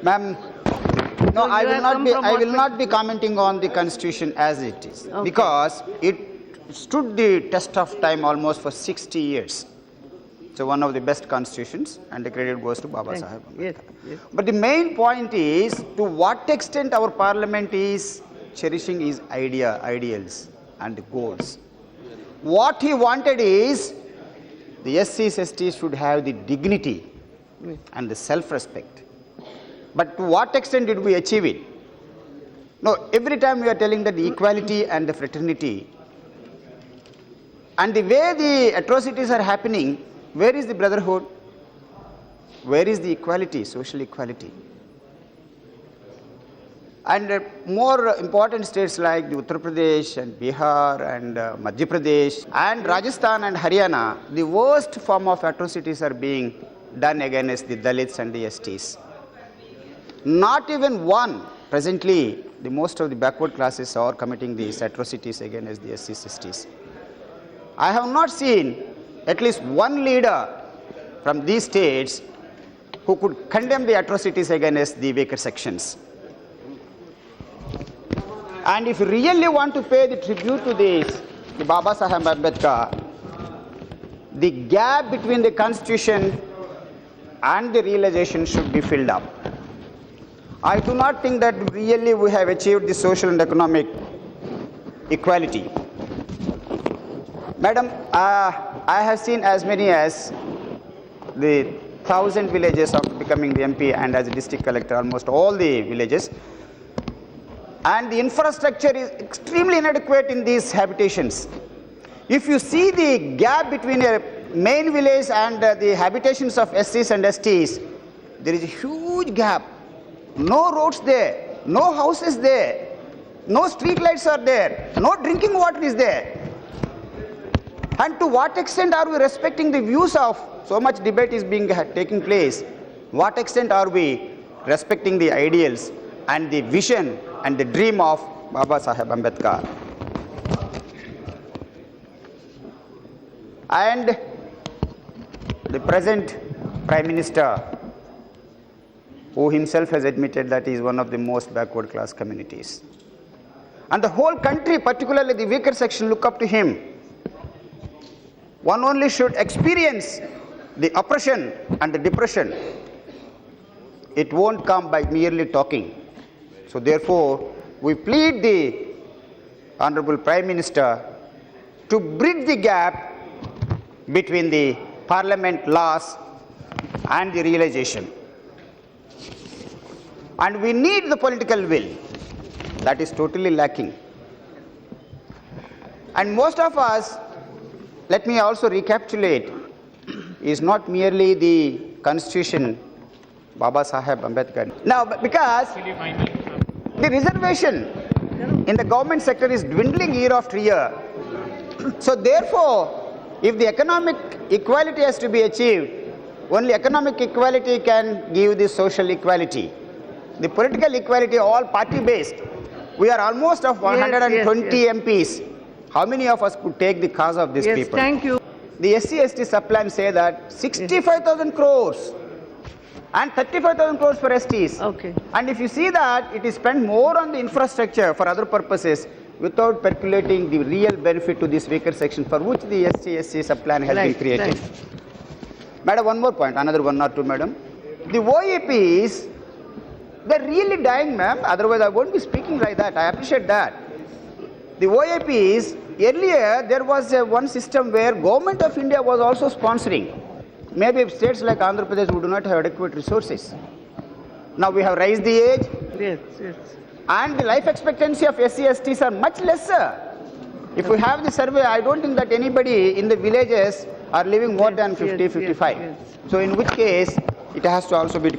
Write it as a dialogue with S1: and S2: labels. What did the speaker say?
S1: Ma'am, no,
S2: So
S1: I
S2: you
S1: will
S2: have
S1: not
S2: come
S1: be.
S2: from
S1: I will
S2: what
S1: not be commenting on the constitution as it is,
S2: Okay.
S1: because it stood the test of time almost for 60 years. So one of the best constitutions, and the credit goes to Baba Saheb Ambedkar.
S2: Yes, yes.
S1: But the main point is to what extent our parliament is cherishing his ideals and the goals. What he wanted is the SCs, STs should have the dignity and the self-respect. But to what extent did we achieve it? No, every time we are telling that the equality and the fraternity, and the way the atrocities are happening, where is the brotherhood? Where is the equality, social equality? And more important states like the Uttar Pradesh and Bihar and Madhya Pradesh and Rajasthan and Haryana, the worst form of atrocities are being done against the Dalits and the STs. Not even one. Presently, the most of the backward classes are committing these atrocities against the SCs, STs. I have not seen at least one leader from these states who could condemn the atrocities against the weaker sections. And if you really want to pay the tribute to this, the Baba Saheb Ambedkar, the gap between the constitution and the realization should be filled up. I do not think that really we have achieved the social and economic equality. Madam, I have seen as many as the 1,000 villages after becoming the MP, and as a district collector, almost all the villages. And the infrastructure is extremely inadequate in these habitations. If you see the gap between a main village and the habitations of SCs and STs, there is a huge gap. No roads there, no houses there, no street lights are there, no drinking water is there. And to what extent are we respecting the views of, so much debate is taking place, what extent are we respecting the ideals and the vision and the dream of Baba Saheb Ambedkar? And the present Prime Minister, who himself has admitted that he is one of the most backward class communities. And the whole country, particularly the weaker section, look up to him. One only should experience the oppression and the depression. It won't come by merely talking. So therefore, we plead the Honorable Prime Minister to bridge the gap between the Parliament laws and the realization. And we need the political will. That is totally lacking. And most of us, let me also recapitulate, is not merely the Constitution, Baba Saheb Ambedkar. Now, because the reservation in the government sector is dwindling year after year, so therefore, if the economic equality has to be achieved, only economic equality can give the social equality. The political equality, all party-based. We are almost of 120 MPs. How many of us could take the cause of these people?
S2: Thank you.
S1: The SC/ST sub-plan say that 65,000 crores and 35,000 crores for STs.
S2: Okay.
S1: And if you see that, it is spent more on the infrastructure for other purposes without percolating the real benefit to this weaker section for which the SC/ST sub-plan has been created. Madam, one more point, another one or two, madam. The OEPs, they're really dying, ma'am. Otherwise, I won't be speaking like that. I appreciate that. The OAPs, earlier there was one system where Government of India was also sponsoring. Maybe states like Andhra Pradesh who do not have adequate resources. Now we have raised the age.
S2: Yes, yes.
S1: And the life expectancy of SC/STs are much lesser. If we have the survey, I don't think that anybody in the villages are living more than 50, 55. So in which case, it has to also be